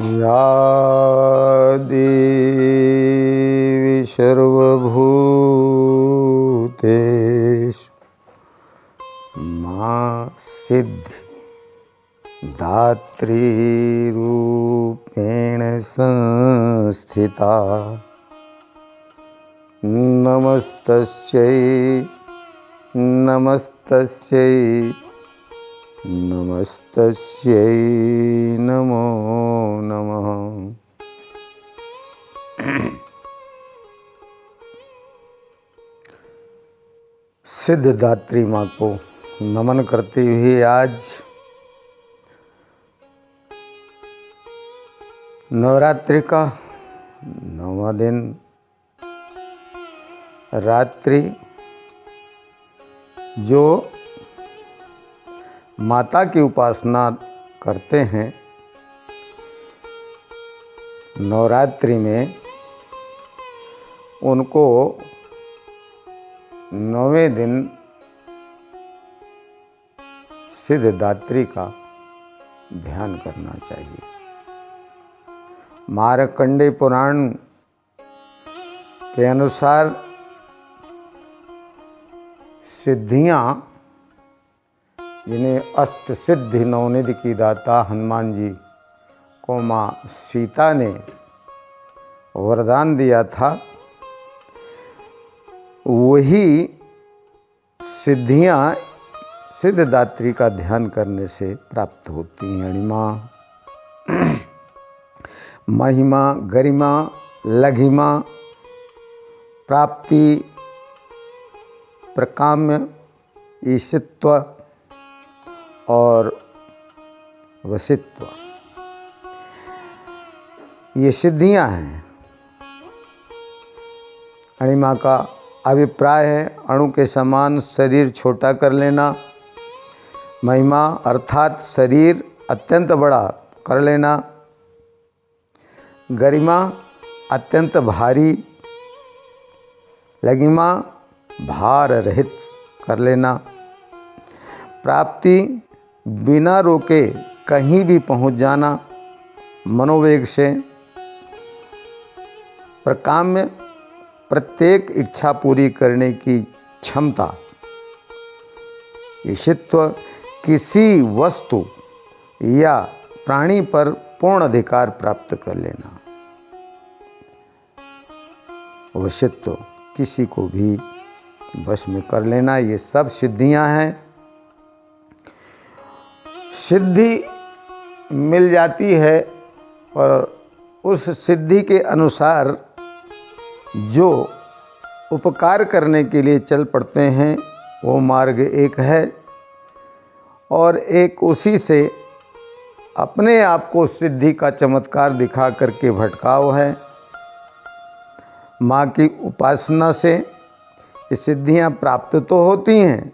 या देवी सर्वभूतेषु मां सिद्धि दात्रीरूपेण संस्थिता नमस्तस्यै नमस्तस्यै नमस्तस्यै नमो नमः। सिद्धदात्री माँ को नमन करते हुए आज नवरात्रि का 9वां दिन रात्रि जो माता की उपासना करते हैं नवरात्रि में उनको 9वें दिन सिद्धदात्री का ध्यान करना चाहिए। मार्कंडेय पुराण के अनुसार सिद्धियाँ जिन्हें अष्ट सिद्धि नवनिधि की दाता हनुमान जी को माँ सीता ने वरदान दिया था, वही सिद्धियाँ सिद्धदात्री का ध्यान करने से प्राप्त होती हैं। अणिमा महिमा गरिमा लघिमा प्राप्ति प्रकाम्य ईशित्व और वसित्व, ये सिद्धियां हैं। अणिमा का अभिप्राय है अणु के समान शरीर छोटा कर लेना। महिमा अर्थात शरीर अत्यंत बड़ा कर लेना। गरिमा अत्यंत भारी, लघिमा भार रहित कर लेना। प्राप्ति बिना रोके कहीं भी पहुंच जाना मनोवेग से। प्रकाम्य प्रत्येक इच्छा पूरी करने की क्षमता। ईशित्व किसी वस्तु या प्राणी पर पूर्ण अधिकार प्राप्त कर लेना। वशित्व किसी को भी वश में कर लेना। ये सब सिद्धियां हैं। सिद्धि मिल जाती है और उस सिद्धि के अनुसार जो उपकार करने के लिए चल पड़ते हैं वो मार्ग एक है, और एक उसी से अपने आप को सिद्धि का चमत्कार दिखा करके भटकाव है। माँ की उपासना से ये सिद्धियाँ प्राप्त तो होती हैं।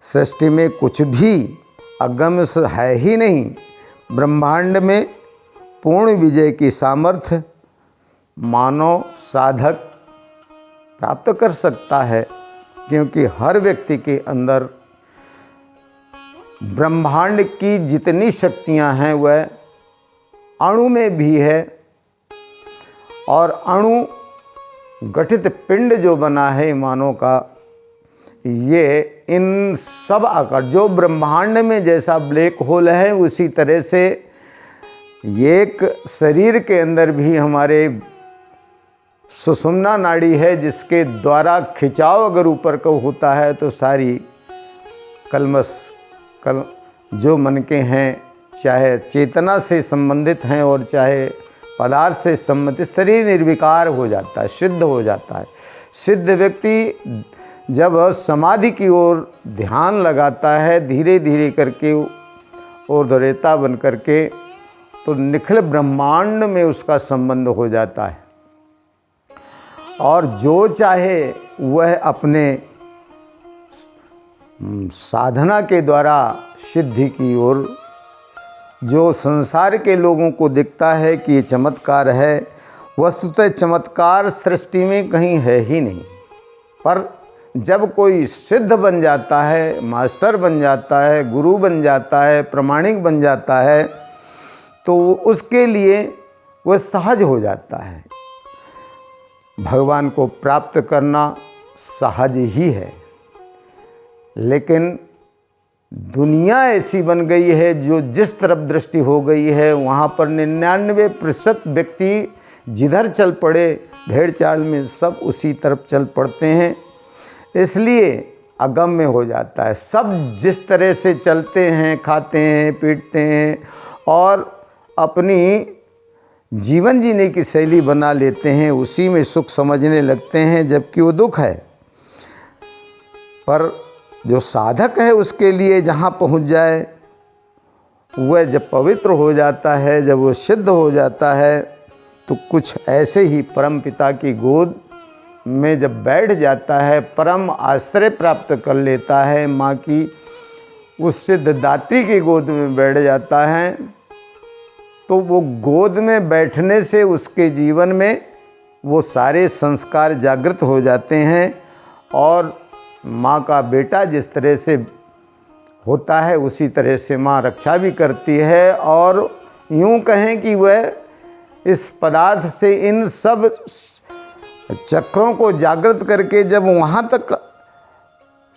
सृष्टि में कुछ भी अगम्य है ही नहीं। ब्रह्मांड में पूर्ण विजय की सामर्थ्य मानव साधक प्राप्त कर सकता है, क्योंकि हर व्यक्ति के अंदर ब्रह्मांड की जितनी शक्तियां हैं वह अणु में भी है। और अणु गठित पिंड जो बना है मानव का, ये इन सब आकार जो ब्रह्मांड में जैसा ब्लैक होल है उसी तरह से एक शरीर के अंदर भी हमारे सुषुम्ना नाड़ी है, जिसके द्वारा खिंचाव अगर ऊपर को होता है तो सारी जो मन के हैं, चाहे चेतना से संबंधित हैं और चाहे पदार्थ से संबंधित, शरीर निर्विकार हो जाता है, सिद्ध हो जाता है। सिद्ध व्यक्ति जब समाधि की ओर ध्यान लगाता है धीरे धीरे करके और दृढ़ता बन करके, तो निखिल ब्रह्मांड में उसका संबंध हो जाता है। और जो चाहे वह अपने साधना के द्वारा सिद्धि की ओर, जो संसार के लोगों को दिखता है कि ये चमत्कार है, वस्तुतः चमत्कार सृष्टि में कहीं है ही नहीं। पर जब कोई सिद्ध बन जाता है, मास्टर बन जाता है, गुरु बन जाता है, प्रमाणिक बन जाता है, तो उसके लिए वह सहज हो जाता है। भगवान को प्राप्त करना सहज ही है, लेकिन दुनिया ऐसी बन गई है जो जिस तरफ दृष्टि हो गई है वहाँ पर 99% व्यक्ति जिधर चल पड़े भेड़ चाल में सब उसी तरफ चल पड़ते हैं, इसलिए अगम्य हो जाता है। सब जिस तरह से चलते हैं, खाते हैं, पीटते हैं और अपनी जीवन जीने की शैली बना लेते हैं, उसी में सुख समझने लगते हैं, जबकि वो दुख है। पर जो साधक है उसके लिए जहाँ पहुँच जाए, वह जब पवित्र हो जाता है, जब वो सिद्ध हो जाता है, तो कुछ ऐसे ही परम पिता की गोद में जब बैठ जाता है, परम आश्रय प्राप्त कर लेता है, माँ की उस सिद्ध दात्री की गोद में बैठ जाता है, तो वो गोद में बैठने से उसके जीवन में वो सारे संस्कार जागृत हो जाते हैं और माँ का बेटा जिस तरह से होता है उसी तरह से माँ रक्षा भी करती है। और यूँ कहें कि वह इस पदार्थ से इन सब चक्रों को जागृत करके जब वहाँ तक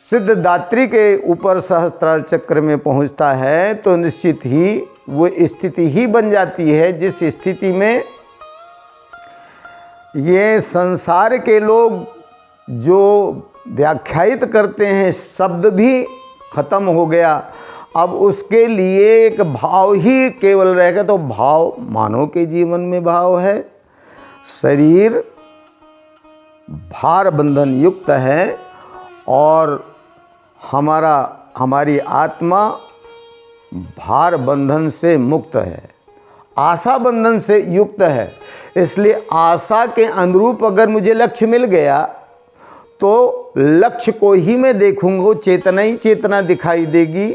सिद्ध दात्री के ऊपर सहस्त्रार चक्र में पहुँचता है, तो निश्चित ही वो स्थिति ही बन जाती है जिस स्थिति में ये संसार के लोग जो व्याख्यायित करते हैं शब्द भी खत्म हो गया। अब उसके लिए एक भाव ही केवल रहेगा। तो भाव मानव के जीवन में भाव है, शरीर भार बंधन युक्त है और हमारी आत्मा भार बंधन से मुक्त है, आशा बंधन से युक्त है। इसलिए आशा के अनुरूप अगर मुझे लक्ष्य मिल गया तो लक्ष्य को ही मैं देखूंगा, चेतना ही चेतना दिखाई देगी।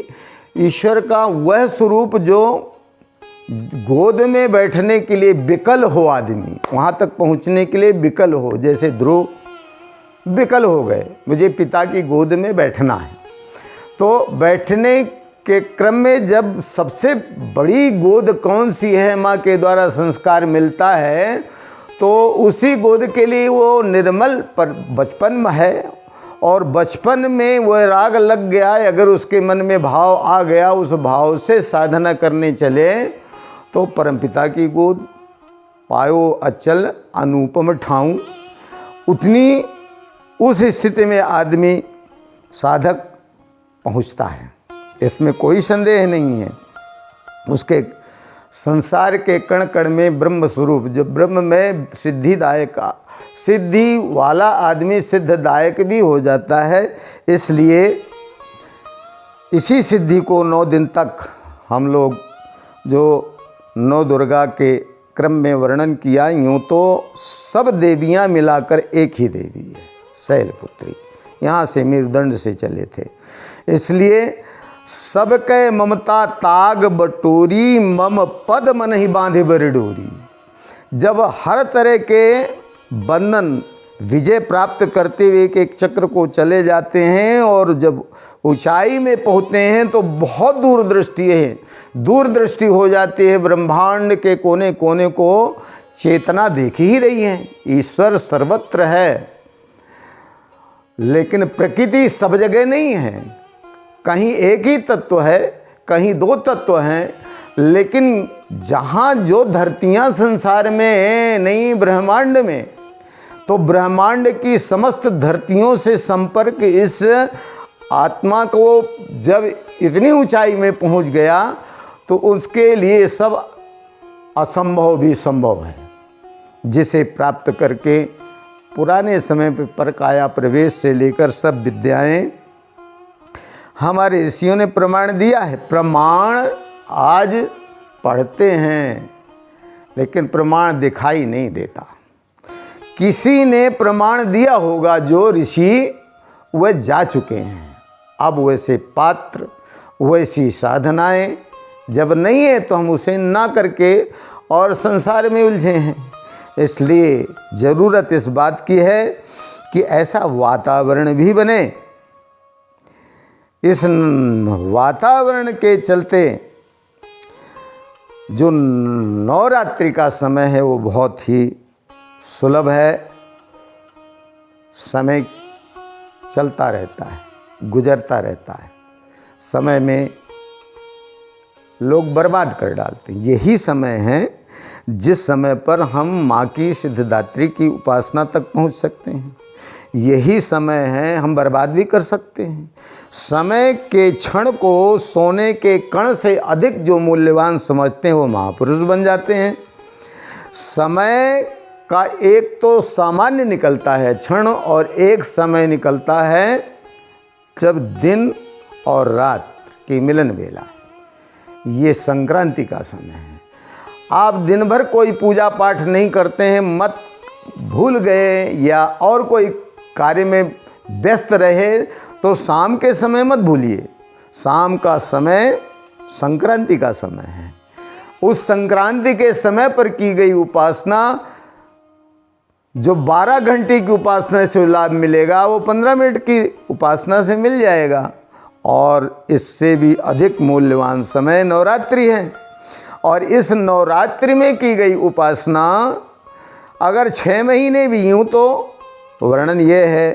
ईश्वर का वह स्वरूप जो गोद में बैठने के लिए विकल हो, आदमी वहाँ तक पहुँचने के लिए विकल हो, जैसे ध्रुव विकल हो गए, मुझे पिता की गोद में बैठना है। तो बैठने के क्रम में जब सबसे बड़ी गोद कौन सी है, माँ के द्वारा संस्कार मिलता है, तो उसी गोद के लिए वो निर्मल पर बचपन में है और बचपन में वह राग लग गया, अगर उसके मन में भाव आ गया, उस भाव से साधना करने चले तो परमपिता की गोद पायो अचल अनुपम ठाऊं। उतनी उस स्थिति में आदमी साधक पहुंचता है, इसमें कोई संदेह नहीं है। उसके संसार के कण कण में ब्रह्म स्वरूप, जो ब्रह्म में सिद्धिदायक, सिद्धि वाला आदमी सिद्धदायक भी हो जाता है। इसलिए इसी सिद्धि को 9 दिन तक हम लोग जो 9 दुर्गा के क्रम में वर्णन किया, यूँ तो सब देवियाँ मिलाकर एक ही देवी है, शैलपुत्री, यहाँ से मेरुदंड से चले थे। इसलिए सबके ममता ताग बटोरी, मम पद मन ही बांधे बर डोरी। जब हर तरह के बंधन विजय प्राप्त करते हुए एक चक्र को चले जाते हैं और जब ऊंचाई में पहुँचते हैं तो बहुत दूरदृष्टि है, दूरदृष्टि हो जाती है। ब्रह्मांड के कोने कोने को चेतना देख ही रही है, ईश्वर सर्वत्र है, लेकिन प्रकृति सब जगह नहीं है। कहीं एक ही तत्व है, कहीं 2 तत्व हैं, लेकिन जहाँ जो धरतियाँ संसार में हैं, नहीं ब्रह्मांड में, तो ब्रह्मांड की समस्त धरतियों से संपर्क इस आत्मा को जब इतनी ऊंचाई में पहुंच गया तो उसके लिए सब असंभव भी संभव है, जिसे प्राप्त करके पुराने समय पर काया प्रवेश से लेकर सब विद्याएं हमारे ऋषियों ने प्रमाण दिया है। प्रमाण आज पढ़ते हैं लेकिन प्रमाण दिखाई नहीं देता। किसी ने प्रमाण दिया होगा, जो ऋषि वह जा चुके हैं। अब वैसे पात्र, वैसी साधनाएं जब नहीं है तो हम उसे ना करके और संसार में उलझे हैं। इसलिए ज़रूरत इस बात की है कि ऐसा वातावरण भी बने। इस वातावरण के चलते जो नवरात्रि का समय है वो बहुत ही सुलभ है। समय चलता रहता है, गुजरता रहता है, समय में लोग बर्बाद कर डालते हैं। यही समय है जिस समय पर हम माँ की सिद्धिदात्री की उपासना तक पहुँच सकते हैं। यही समय है हम बर्बाद भी कर सकते हैं। समय के क्षण को सोने के कण से अधिक जो मूल्यवान समझते हैं वो महापुरुष बन जाते हैं। समय का एक तो सामान्य निकलता है क्षण, और एक समय निकलता है जब दिन और रात की मिलन बेला है। ये संक्रांति का समय है। आप दिन भर कोई पूजा पाठ नहीं करते हैं, मत भूल गए या और कोई कार्य में व्यस्त रहे तो शाम के समय मत भूलिए। शाम का समय संक्रांति का समय है। उस संक्रांति के समय पर की गई उपासना, जो 12 घंटे की उपासना से लाभ मिलेगा वो 15 मिनट की उपासना से मिल जाएगा। और इससे भी अधिक मूल्यवान समय नवरात्रि है। और इस नवरात्रि में की गई उपासना अगर 6 महीने भी यूँ तो वर्णन ये है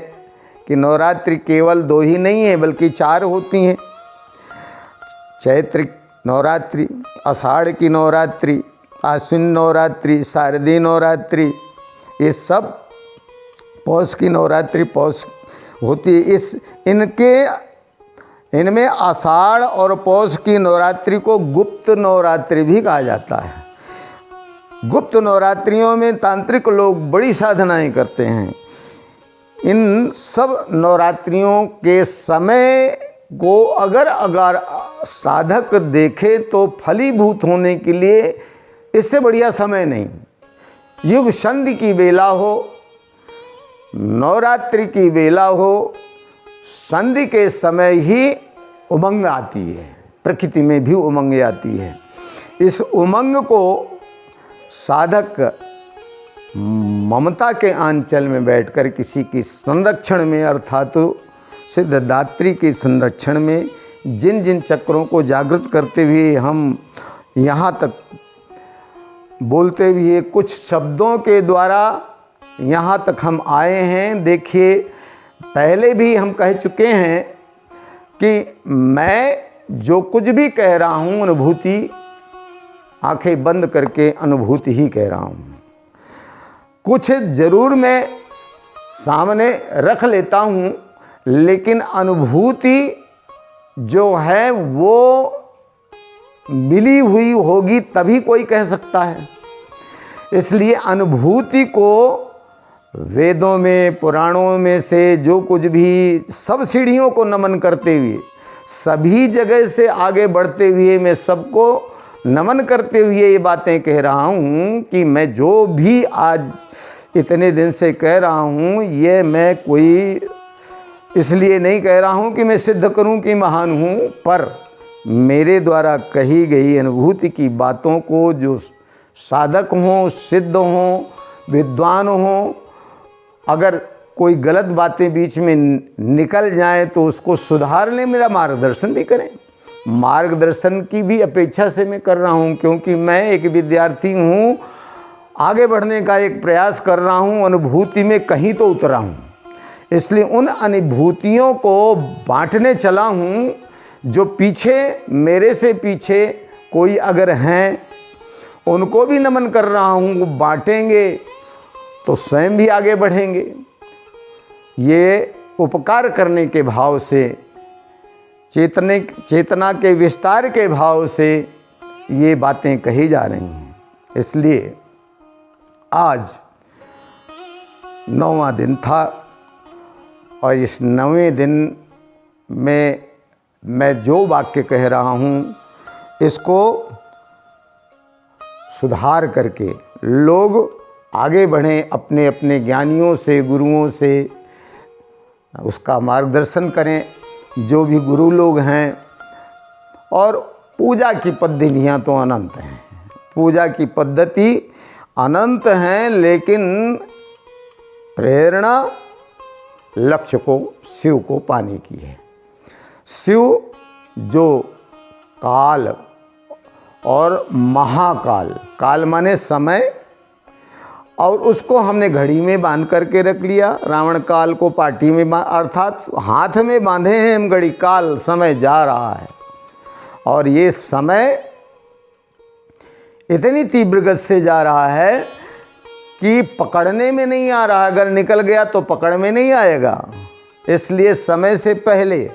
कि नवरात्रि केवल 2 ही नहीं है बल्कि 4 होती हैं। चैत्र नवरात्रि, आषाढ़ की नवरात्रि, आश्विन नवरात्रि, शारदीय नवरात्रि, ये सब पौष की नवरात्रि पौष होती है। इनमें आषाढ़ और पौष की नवरात्रि को गुप्त नवरात्रि भी कहा जाता है। गुप्त नवरात्रियों में तांत्रिक लोग बड़ी साधनाएं करते हैं। इन सब नवरात्रियों के समय को अगर साधक देखे तो फलीभूत होने के लिए इससे बढ़िया समय नहीं। युग संधि की बेला हो, नवरात्रि की बेला हो, संधि के समय ही उमंग आती है। प्रकृति में भी उमंग आती है। इस उमंग को साधक ममता के आंचल में बैठकर किसी की संरक्षण में, अर्थात सिद्धिदात्री के संरक्षण में जिन जिन चक्रों को जागृत करते हुए हम यहाँ तक बोलते हुए कुछ शब्दों के द्वारा यहाँ तक हम आए हैं। देखिए, पहले भी हम कह चुके हैं कि मैं जो कुछ भी कह रहा हूँ अनुभूति, आंखें बंद करके अनुभूति ही कह रहा हूँ। कुछ ज़रूर मैं सामने रख लेता हूँ, लेकिन अनुभूति जो है वो मिली हुई होगी तभी कोई कह सकता है। इसलिए अनुभूति को वेदों में, पुराणों में से जो कुछ भी, सब सीढ़ियों को नमन करते हुए, सभी जगह से आगे बढ़ते हुए, मैं सबको नमन करते हुए ये बातें कह रहा हूँ कि मैं जो भी आज इतने दिन से कह रहा हूँ, ये मैं कोई इसलिए नहीं कह रहा हूँ कि मैं सिद्ध करूँ कि महान हूँ, पर मेरे द्वारा कही गई अनुभूति की बातों को जो साधक हों, सिद्ध हों, विद्वान हों, अगर कोई गलत बातें बीच में निकल जाए तो उसको सुधार लें, मेरा मार्गदर्शन भी करें। मार्गदर्शन की भी अपेक्षा से मैं कर रहा हूँ, क्योंकि मैं एक विद्यार्थी हूँ, आगे बढ़ने का एक प्रयास कर रहा हूँ, अनुभूति में कहीं तो उतरा हूँ। इसलिए उन अनुभूतियों को बांटने चला हूँ। जो पीछे, मेरे से पीछे कोई अगर हैं, उनको भी नमन कर रहा हूँ। वो बांटेंगे तो स्वयं भी आगे बढ़ेंगे। ये उपकार करने के भाव से, चेतना के विस्तार के भाव से ये बातें कही जा रही हैं। इसलिए आज 9वां दिन था और इस 9वें दिन में मैं जो वाक्य कह रहा हूँ, इसको सुधार करके लोग आगे बढ़ें, अपने अपने ज्ञानियों से, गुरुओं से उसका मार्गदर्शन करें, जो भी गुरु लोग हैं। और पूजा की पद्धतियाँ तो अनंत हैं, पूजा की पद्धति अनंत हैं, लेकिन प्रेरणा लक्ष्य को, शिव को पाने की है। शिव जो काल और महाकाल, काल माने समय, और उसको हमने घड़ी में बांध करके रख लिया। रावण काल को पाटी में अर्थात हाथ में बांधे हैं हम घड़ी, काल समय जा रहा है। और ये समय इतनी तीव्र गति से जा रहा है कि पकड़ने में नहीं आ रहा, अगर निकल गया तो पकड़ में नहीं आएगा। इसलिए समय से पहले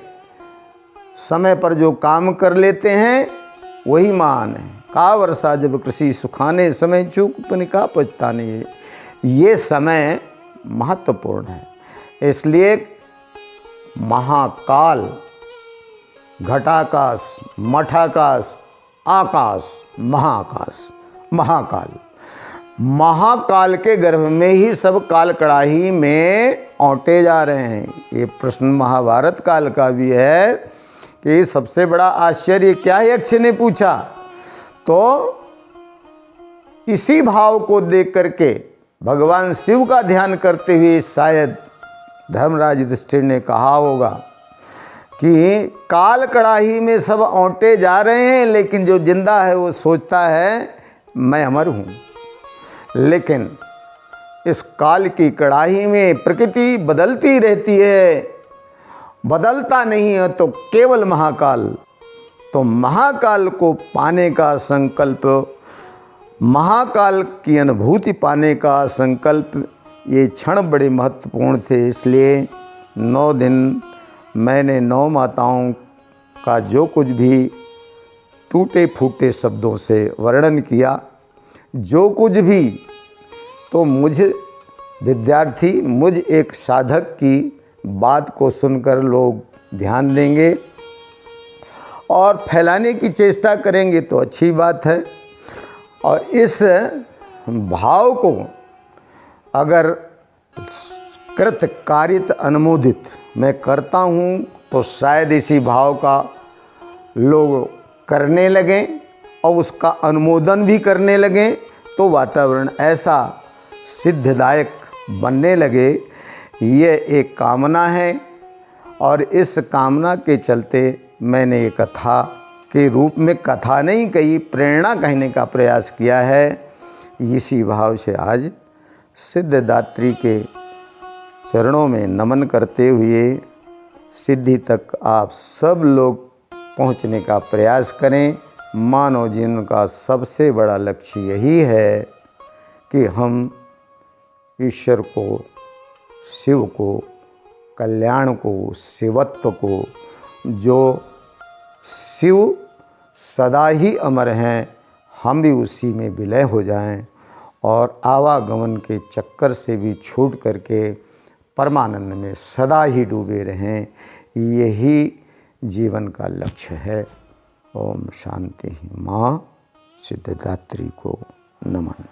समय पर जो काम कर लेते हैं वही महान है। का वर्षा जब कृषि सुखाने, समय चूक पुनि का पछताने। ये समय महत्वपूर्ण है। इसलिए महाकाल, घटाकाश, मठाकाश, आकाश, महाकाश, महाकाल, महाकाल के गर्भ में ही सब काल कड़ाही में औंटे जा रहे हैं। ये प्रश्न महाभारत काल का भी है कि सबसे बड़ा आश्चर्य क्या है, यक्ष ने पूछा। तो इसी भाव को देख करके भगवान शिव का ध्यान करते हुए शायद धर्मराज युधिष्ठिर ने कहा होगा कि काल कड़ाही में सब औंटे जा रहे हैं, लेकिन जो जिंदा है वो सोचता है मैं अमर हूँ। लेकिन इस काल की कड़ाही में प्रकृति बदलती रहती है, बदलता नहीं है तो केवल महाकाल। तो महाकाल को पाने का संकल्प, महाकाल की अनुभूति पाने का संकल्प, ये क्षण बड़े महत्वपूर्ण थे। इसलिए 9 दिन मैंने 9 माताओं का जो कुछ भी टूटे फूटे शब्दों से वर्णन किया, जो कुछ भी, तो मुझ विद्यार्थी, मुझ एक साधक की बात को सुनकर लोग ध्यान देंगे और फैलाने की चेष्टा करेंगे तो अच्छी बात है। और इस भाव को अगर कृत कारित अनुमोदित मैं करता हूँ तो शायद इसी भाव का लोग करने लगें और उसका अनुमोदन भी करने लगें, तो वातावरण ऐसा सिद्धदायक बनने लगे। ये एक कामना है और इस कामना के चलते मैंने ये कथा के रूप में, कथा नहीं कही, प्रेरणा कहने का प्रयास किया है। इसी भाव से आज सिद्धदात्री के चरणों में नमन करते हुए सिद्धि तक आप सब लोग पहुंचने का प्रयास करें। मानव जीवन का सबसे बड़ा लक्ष्य यही है कि हम ईश्वर को, शिव को, कल्याण को, शिवत्व को, जो शिव सदा ही अमर हैं, हम भी उसी में विलय हो जाएं और आवागमन के चक्कर से भी छूट करके परमानंद में सदा ही डूबे रहें। यही जीवन का लक्ष्य है। ओम शांति। माँ सिद्धदात्री को नमन।